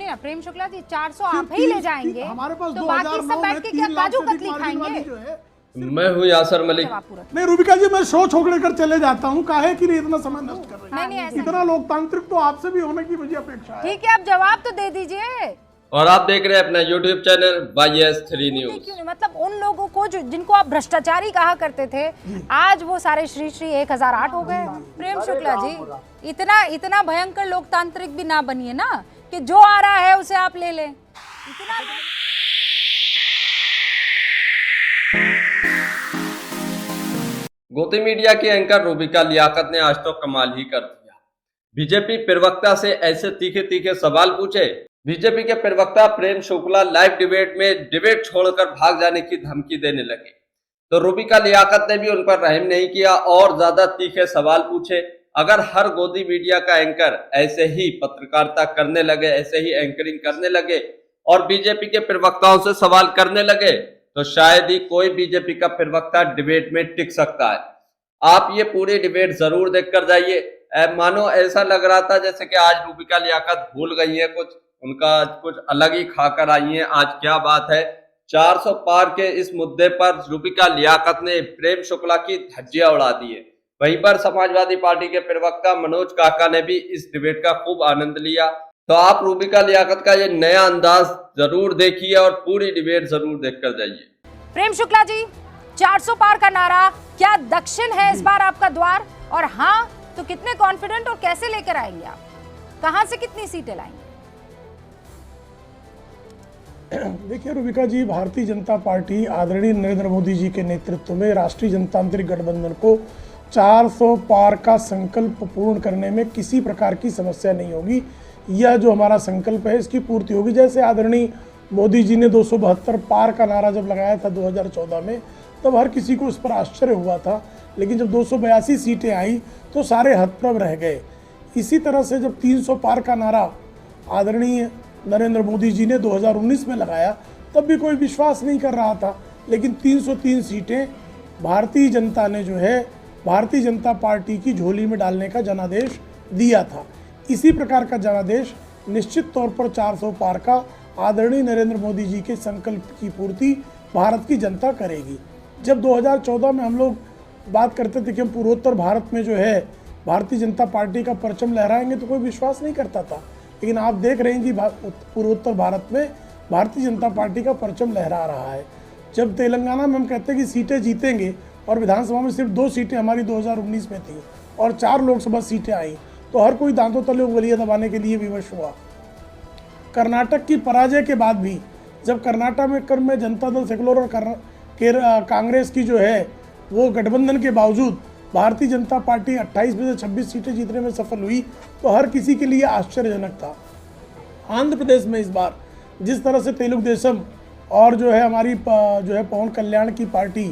सुनिए ना प्रेम शुक्ला जी, 400 आप ही ले जाएंगे हमारे पास तो बाकी सब बैठ के क्या काजू कतली खाएंगे? मैं हूँ यासर मलिक। नहीं रूबिका जी, मैं शो छोड़ कर चले जाता हूँ, काहे कि नहीं इतना समय नष्ट कर रहे हैं? नहीं, इतना लोकतांत्रिक तो आपसे भी होने की मुझे अपेक्षा है। ठीक है, आप जवाब तो दे दीजिए। और आप देख रहे हैं अपना YouTube चैनल YS3 न्यूज। क्यों नहीं, मतलब उन लोगों को जिनको आप भ्रष्टाचारी कहा करते थे, आज वो सारे श्री श्री 1008 हो गए। प्रेम शुक्ला जी, इतना भयंकर लोकतांत्रिक भी ना बनिए ना कि जो आ रहा है उसे आप ले लें। इतना गोती मीडिया की एंकर रूबिका लियाकत ने आज तो कमाल ही कर दिया। बीजेपी प्रवक्ता से ऐसे तीखे तीखे सवाल पूछे। बीजेपी के प्रवक्ता प्रेम शुक्ला लाइव डिबेट में डिबेट छोड़कर भाग जाने की धमकी देने लगे, तो रूबिका लियाकत ने भी उन पर रहम नहीं किया और ज्यादा तीखे सवाल पूछे। अगर हर गोदी मीडिया का एंकर ऐसे ही पत्रकारिता करने लगे, ऐसे ही एंकरिंग करने लगे और बीजेपी के प्रवक्ताओं से सवाल करने लगे, तो शायद ही कोई बीजेपी का प्रवक्ता डिबेट में टिक सकता है। आप ये पूरी डिबेट जरूर देखकर जाइए। मानो ऐसा लग रहा था जैसे कि आज रूबिका लियाकत भूल गई है, उनका कुछ अलग ही खाकर आई है। आज क्या बात है, 400 पार के इस मुद्दे पर रूबिका लियाकत ने प्रेम शुक्ला की धज्जियां उड़ा दी है। वहीं पर समाजवादी पार्टी के प्रवक्ता मनोज काका ने भी इस डिबेट का खूब आनंद लिया। तो आप रूबिका लियाकत का ये नया अंदाज जरूर देखिए और पूरी डिबेट जरूर देखकर जाइए। प्रेम शुक्ला जी, 400 पार का नारा, क्या दक्षिण है इस बार आपका द्वार? और हाँ तो कितने कॉन्फिडेंट और कैसे लेकर आएंगे आप? कहां से कितनी सीटें लाएंगे? देखिए रूबिका जी, भारतीय जनता पार्टी आदरणीय नरेंद्र मोदी जी के नेतृत्व में राष्ट्रीय जनतांत्रिक गठबंधन को 400 पार का संकल्प पूर्ण करने में किसी प्रकार की समस्या नहीं होगी। यह जो हमारा संकल्प है इसकी पूर्ति होगी। जैसे आदरणीय मोदी जी ने 272 पार का नारा जब लगाया था 2014 में, तब हर किसी को उस पर आश्चर्य हुआ था, लेकिन जब 282 सीटें आई तो सारे हतप्रभ रह गए। इसी तरह से जब 300 पार का नारा आदरणीय नरेंद्र मोदी जी ने 2019 में लगाया, तब भी कोई विश्वास नहीं कर रहा था, लेकिन 303 सीटें भारतीय जनता ने जो है भारतीय जनता पार्टी की झोली में डालने का जनादेश दिया था। इसी प्रकार का जनादेश निश्चित तौर पर 400 पार का आदरणीय नरेंद्र मोदी जी के संकल्प की पूर्ति भारत की जनता करेगी। जब 2014 में हम लोग बात करते थे कि हम पूर्वोत्तर भारत में जो है भारतीय जनता पार्टी का परचम लहराएंगे, तो कोई विश्वास नहीं करता था, लेकिन आप देख रहे हैं कि पूर्वोत्तर भारत में भारतीय जनता पार्टी का परचम लहरा रहा है। जब तेलंगाना में हम कहते हैं कि सीटें जीतेंगे और विधानसभा में सिर्फ 2 सीटें हमारी 2019 में थी और 4 लोकसभा सीटें आई, तो हर कोई दांतों तले उंगलियां दबाने के लिए विवश हुआ। कर्नाटक की पराजय के बाद भी जब कर्नाटक में जनता दल सेकुलर और कांग्रेस की जो है वो गठबंधन के बावजूद भारतीय जनता पार्टी 28 में से 26 सीटें जीतने में सफल हुई, तो हर किसी के लिए आश्चर्यजनक था। आंध्र प्रदेश में इस बार जिस तरह से तेलुगु देशम और जो है हमारी जो है पवन कल्याण की पार्टी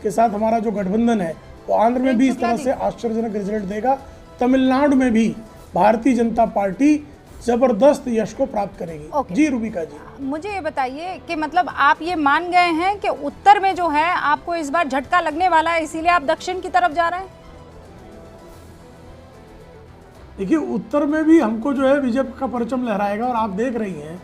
के साथ हमारा जो गठबंधन है, वो आंध्र में भी इस तरह से आश्चर्यजनक रिजल्ट देगा। तमिलनाडु में भी भारतीय जनता पार्टी जबरदस्त यश को प्राप्त करेगी। जी रूबिका जी, मुझे ये बताइए कि मतलब आप ये मान गए हैं कि उत्तर में जो है आपको इस बार झटका लगने वाला है, इसीलिए आप दक्षिण की तरफ जा रहे हैं? देखिए उत्तर में भी हमको जो है बीजेपी का परचम लहराएगा। और आप देख रही हैं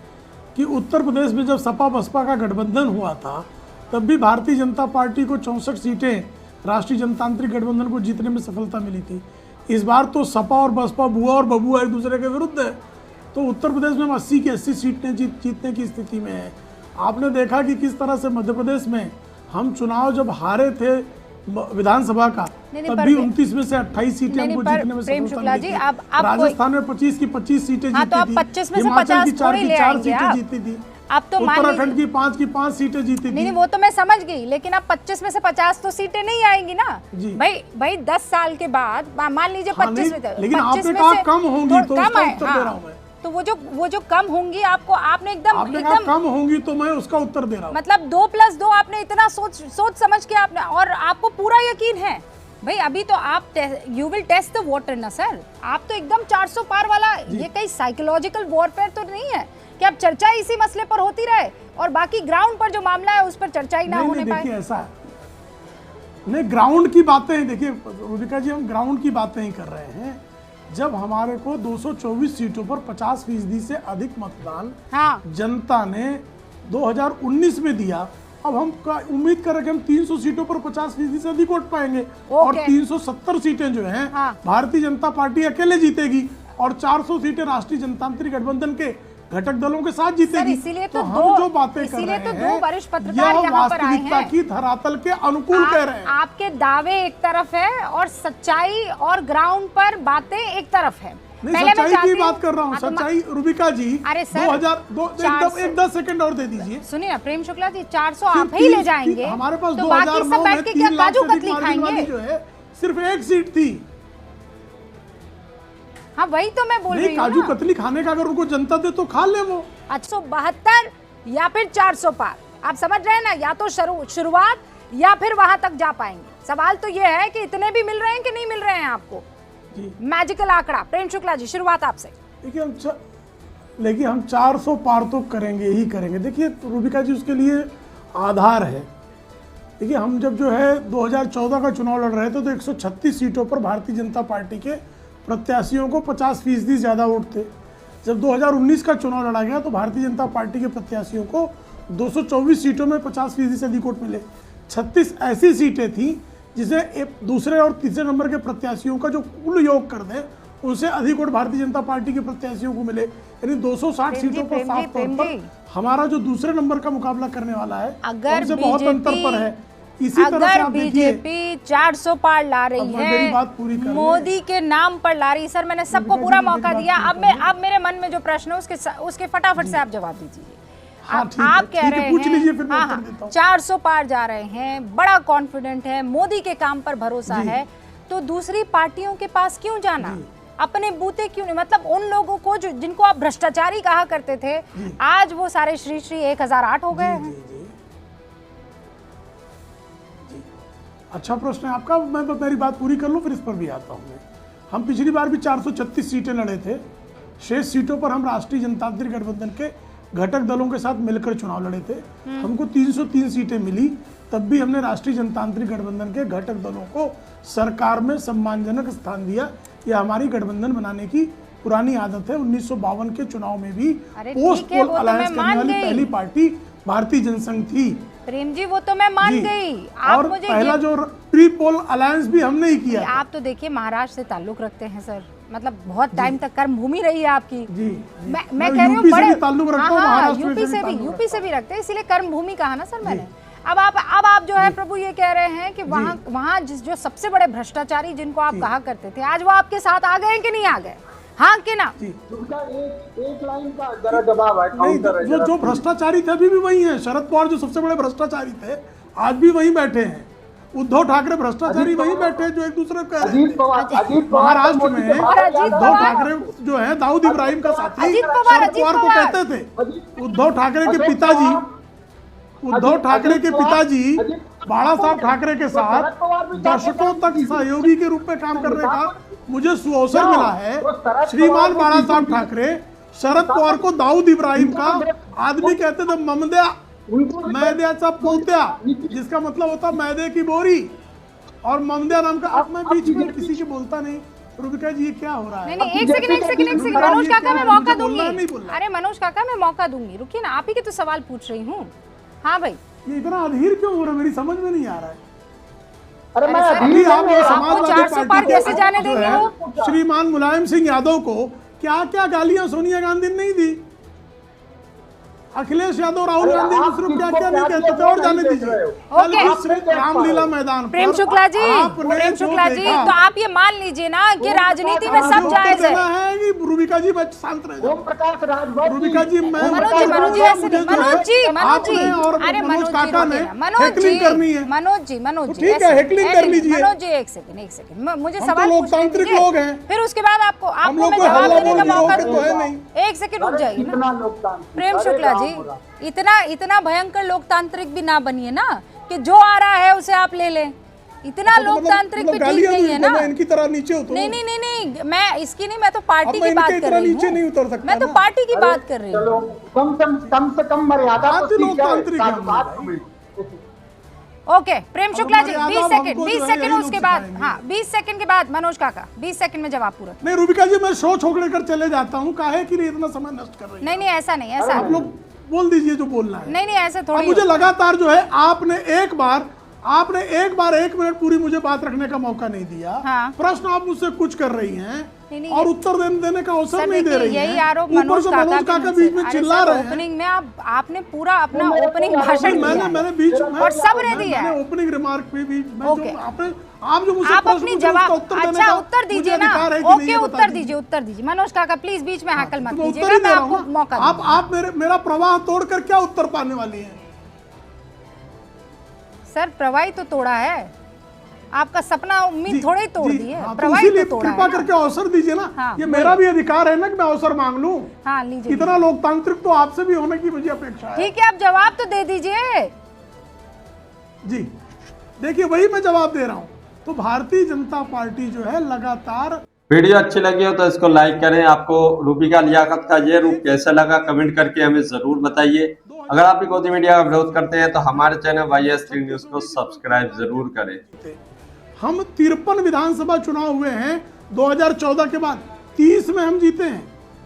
कि उत्तर प्रदेश में जब सपा बसपा का गठबंधन हुआ था, तब भी भारतीय जनता पार्टी को 64 सीटें राष्ट्रीय जनतांत्रिक गठबंधन को जीतने में सफलता मिली थी। इस बार तो सपा और बसपा बुआ और बबुआ एक दूसरे के विरुद्ध है, तो उत्तर प्रदेश में हम 80 की 80 सीटें जीतने की स्थिति में है। आपने देखा कि किस तरह से मध्य प्रदेश में हम चुनाव जब हारे थे विधानसभा का, तब भी 29 में से 28 सीटें हमको जीतने में सफलता मिली थी। राजस्थान में 25 की 25 सीटें जीती थी, हिमाचल की 4 की 4 सीटें जीती थी, उत्तराखंड की 5 सीटें जीती थी। नहीं वो तो मैं समझ गई, लेकिन अब 25 में से 50 तो सीटें नहीं आएंगी ना भाई 10 साल के बाद मान लीजिए 25 में, लेकिन आपने कहा कम होंगी तो उसका उत्तर दे रहा हूं मैं। तो वो जो कम होंगी आपने एकदम कम होंगी तो मैं उसका उत्तर दे रहा हूं। मतलब 2+2 आपने इतना सोच समझ के आपने, और आपको पूरा यकीन है भाई। अभी तो आप you will test the water ना सर, आप तो एकदम 400 पार वाला, ये कहीं साइकोलॉजिकल वॉरफेयर तो नहीं है कि अब चर्चा इसी मसले पर होती रहे और बाकी ग्राउंड पर जो मामला है उस पर चर्चा ही ना होने पाए। देखिए ऐसा नहीं, ग्राउंड की बातें देखिए रूबिका जी, हम ग्राउंड की बातें ही कर रहे हैं। जब हमारे को 224 सीटों पर 50% से अधिक मतदान हाँ जनता ने 2019 में दिया, अब हम उम्मीद कर रहे हैं कि हम 300 सीटों पर 50% से अधिक वोट पाएंगे और 370 सीटें जो हैं भारतीय जनता पार्टी अकेले जीतेगी और 400 सीटें राष्ट्रीय जनतांत्रिक गठबंधन के घटक दलों के साथ जीतेगी। इसीलिए तो हम जो बातें कर रहे हैं दो वरिष्ठ पत्रकार यह यहाँ पर आए वास्तविकता हैं। की धरातल के अनुकूल कह रहे हैं। आपके दावे एक तरफ है और सच्चाई और ग्राउंड पर बातें एक तरफ है। नहीं, सच्चाई की बात कर रहा हूँ। सच्चाई रुबिका जी, अरे सर, 2002 एक 10 सेकंड और दे दीजिए। सुनिए ना प्रेम शुक्ला जी, 400 आप ही ले जाएंगे, हमारे पास तो बाकी सब बैठ के क्या काजू कतली खाएंगे? जो है सिर्फ एक सीट थी। हाँ वही तो मैं बोल रही हूँ काजू कतली खाने का अगर उनको जनता दे तो खा ले वो। 872 या फिर 400 पार, आप समझ रहे हैं ना? या तो शुरुआत या फिर वहां तक जा पाएंगे। सवाल तो ये है कि इतने भी मिल रहे हैं कि नहीं मिल रहे हैं आपको? मैजिकल आंकड़ा। प्रेम शुक्ला जी, शुरुआत आपसे। देखिए हम 400 पार तो करेंगे ही करेंगे। देखिए रूबिका जी, उसके लिए आधार है। देखिए हम जब जो है 2014 का चुनाव लड़ रहे थे तो 136 सीटों पर भारतीय जनता पार्टी के प्रत्याशियों को 50% ज़्यादा वोट थे। जब 2019 का चुनाव लड़ा गया तो भारतीय जनता पार्टी के प्रत्याशियों को 224 सीटों में 50% से अधिक वोट मिले। 36 ऐसी सीटें थी जिसे एक दूसरे और तीसरे नंबर के प्रत्याशियों का जो कुल योग कर दें उनसे अधिक वोट भारतीय जनता पार्टी के प्रत्याशियों को मिले। यानी 260 सीटों पर साफ तौर पर हमारा जो दूसरे नंबर का मुकाबला करने वाला है अगर बहुत अंतर पर है। इसी तरह से आप बीजेपी 400 पार ला रही है, मेरी बात पूरी कर मोदी के नाम पर ला रही। सर मैंने सबको पूरा मौका दिया। अब मेरे मन में जो प्रश्न है उसके फटाफट से आप जवाब दीजिए। आप कह रहे हैं हाँ 400 पार जा रहे हैं, बड़ा कॉन्फिडेंट है, मोदी के काम पर भरोसा है, तो दूसरी पार्टियों के पास क्यों जाना? अपने बूते क्यों नहीं? मतलब उन लोगों को जो जिनको आप भ्रष्टाचारी कहा करते थे, आज वो सारे श्री 1008 हो गए हैं। अच्छा प्रश्न है आपका। मैं मेरी बात पूरी कर लूं फिर इस पर भी आता हूं। हम पिछली बार भी 436 सीटें लड़े थे। शेष सीटों पर हम राष्ट्रीय जनतांत्रिक गठबंधन के घटक दलों के साथ मिलकर चुनाव लड़े थे। हमको 303 सीटें मिली, तब भी हमने राष्ट्रीय जनतांत्रिक गठबंधन के घटक दलों को सरकार में सम्मानजनक स्थान दिया। यह हमारी गठबंधन बनाने की पुरानी आदत है। 1952 के चुनाव में भी पोस्ट पोल अलायंस करने वाली पहली पार्टी भारतीय जनसंघ थी। प्रेम जी वो तो मैं मान गई। और मुझे पहला जो प्री पोल अलायंस भी हमने ही किया। आप तो देखिए महाराष्ट्र से ताल्लुक रखते हैं सर, मतलब बहुत टाइम तक कर्म भूमि रही है आपकी। जी मैं कह रही हूँ बड़े ताल्लुक रखता हूँ, महाराष्ट्र यूपी से भी रखते हैं, इसीलिए कर्म भूमि कहा ना सर मैंने। अब आप जो है प्रभु ये कह रहे हैं कि वहाँ जो सबसे बड़े भ्रष्टाचारी जिनको आप कहा करते थे, आज वो आपके साथ आ गए कि नहीं आ गए? हाँ कि ना? एक लाइन का जरा जवाब है। नहीं, जो भ्रष्टाचारी थे अभी भी वही हैं। शरद पवार जो सबसे बड़े भ्रष्टाचारी थे आज भी वही बैठे हैं। उद्धव ठाकरे भ्रष्टाचारी वही बैठे हैं जो एक दूसरे को महाराष्ट्र में उद्धव ठाकरे जो है दाऊद इब्राहिम का साथी शरद पवार को कहते थे। उद्धव ठाकरे के पिताजी बाला साहब ठाकरे के साथ दशकों तक सहयोगी के रूप में काम करने का मुझे सुअवसर मिला है। श्रीमान बाला साहब ठाकरे शरद पवार को दाऊद इब्राहिम का आदमी कहते थे, मैद्याचा पोत्या, जिसका मतलब होता मैदे की बोरी, और ममद्या नाम का। अब मैं बीच में किसी के बोलता नहीं। रुबिका जी ये क्या हो रहा है? नहीं, एक सेकंड मनोज काका मैं मौका दूंगी। अरे मनोज काका मैं मौका दूंगी, रुकिए ना, आप ही के तो सवाल पूछ रही हूँ। हाँ भाई, ये इतना अधीर क्यों हो रहा है? मेरी समझ में नहीं आ रहा है। अरे मैं समाजवादी 400 पार कैसे जाने देंगे वो? श्रीमान मुलायम सिंह यादव को क्या क्या गालियां सोनिया गांधी ने नहीं दी? अखिलेश यादव राहुल गांधी सिर्फ क्या क्या नहीं कहते थे। और जाने दीजिए रामलीला मैदान। प्रेम शुक्ला जी, तो आप ये मान लीजिए ना कि राजनीति में सब जायज है। रूबिका जी शांत रहे। रूबिका जी मनोज जी अरे मनोज काका ने हेकलिंग करनी है। मनोज जी ठीक है, हेकलिंग कर लीजिए। मनोज जी एक सेकंड मुझे सवाल लोकतांत्रिक लोग हैं, फिर उसके बाद आपको मैं जवाब देने का मौका दूंगी। एक सेकंड रुक जाइए ना प्रेम शुक्ला जी। इतना भयंकर लोकतांत्रिक भी ना बनिए ना कि जो आ रहा है उसे आप ले लें। इतना लोकतांत्रिक भी ठीक नहीं है ना। इनकी तरह नीचे उतरो। नहीं, मैं इसकी नहीं, मैं तो पार्टी की बात कर रही हूँ। मैं तो पार्टी की बात कर रही हूँ। कम से कम मर्यादा। ओके प्रेम शुक्ला जी मर्यादा 20 अब सेकंड हमको 20 जो है सेकंड यही उसके लोग बाद सिखाएंगे। हाँ 20 सेकंड के बाद मनोज काका 20 सेकंड में जवाब पूरा। नहीं रूबिका जी, मैं शो छोड़ कर चले जाता हूँ, काहे कि इतना समय नष्ट कर रही है। नहीं नहीं ऐसा नहीं, ऐसा आप लोग बोल दीजिए जो बोलना है। नहीं नहीं ऐसे अब थोड़ी मुझे होता है। लगातार जो है आपने एक बार 1 मिनट पूरी मुझे बात रखने का मौका नहीं दिया। हाँ। प्रश्न आप मुझसे कुछ कर रही हैं नहीं, और उत्तर देने का अवसर सर नहीं दे देखिए रही यही हैं। आरोप ऊपर मनोज से काका बीच में चिल्ला रहे हैं। ओपनिंग में आपने पूरा अपना मेरे को ओपनिंग आरोप भाषण नहीं, दिया है। मैंने बीच में और सबने दिया है। मैंने ओपनिंग रिमार्क पे भी मैं ओके। जो आप जो मुझसे आप प्रश्न अपनी पूछे, जवाब उसका उत्तर देने अच्छा का उत्तर मुझे दीजिए ना। अधिकार है कि नहीं, ओके ये बता उत्तर दीजिए। दीजिए, उत्तर दीजिए मनोज काका प्लीज बीच में हैकल मत तो मैं कीजिएगा, उत्तर ही मैं दे रहा आपको हूँ मौका ना। दूंगी। आप मेरा प्रवाह तोड़कर क्या उत्तर पाने वाली हैं? सर प्रवाही तो तोड़ा है, आपका सपना उम्मीद जी, थोड़ा ही तोड़ जी, दी है, हाँ, तो प्रवाही इसीलिए तो तोड़ा कृपा है ना। करके अवसर दीजिए ना। हाँ, ये मेरा भी अधिकार है ना कि मैं अवसर मांग लूं। हाँ लीजिए इतना लोकतांत्रिक तो आपसे भी होने की मुझे अपेक्षा है। ठीक है, आप जवाब तो दे दीजिए। जी देखिए, वही मैं जवाब दे रहा हूं। तो भारतीय जनता पार्टी जो है लगातार। वीडियो अच्छी लगी हो तो इसको लाइक करें। आपको रूबिका लियाकत का ये रूप कैसा लगा कमेंट करके हमें जरूर बताइए। अगर आप भी गोदी मीडिया का विरोध करते हैं तो हमारे चैनल YS3 न्यूज को सब्सक्राइब जरूर करें। हम 53 विधानसभा चुनाव हुए हैं 2014 के बाद, 30 में हम जीते हैं,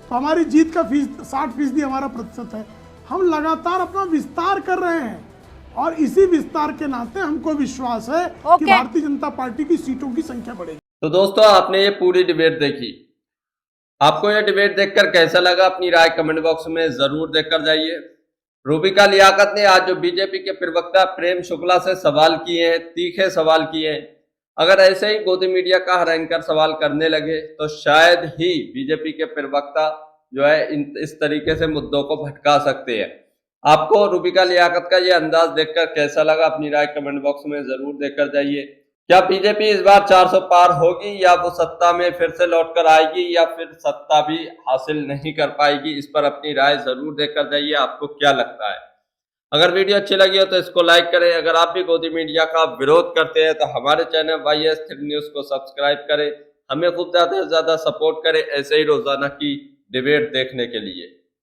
तो हमारी जीत का 60% हमारा प्रतिशत है। हम लगातार अपना विस्तार कर रहे हैं और इसी विस्तार के नाते हमको विश्वास है कि भारतीय जनता पार्टी की सीटों की संख्या बढ़ेगी। तो दोस्तों आपने ये पूरी डिबेट देखी, आपको ये डिबेट देखकर कैसा लगा अपनी राय कमेंट बॉक्स में जरूर देकर जाइए। रूबिका लियाकत ने आज जो बीजेपी के प्रवक्ता प्रेम शुक्ला से सवाल किए हैं, तीखे सवाल किए हैं, अगर ऐसे ही गोदी मीडिया का हर एंकर सवाल करने लगे तो शायद ही बीजेपी के प्रवक्ता जो है इस तरीके से मुद्दों को भटका सकते हैं। आपको रूबिका लियाकत का ये अंदाज देखकर कैसा लगा अपनी राय कमेंट बॉक्स में जरूर देकर जाइए। क्या बीजेपी इस बार 400 पार होगी या वो सत्ता में फिर से लौटकर आएगी या फिर सत्ता भी हासिल नहीं कर पाएगी, इस पर अपनी राय जरूर देकर जाइए। आपको क्या लगता है? अगर वीडियो अच्छी लगी हो तो इसको लाइक करें। अगर आप भी गोदी मीडिया का विरोध करते हैं तो हमारे चैनल YS3 न्यूज को सब्सक्राइब करें। हमें खूब ज्यादा से ज्यादा सपोर्ट करें ऐसे ही रोजाना की डिबेट देखने के लिए।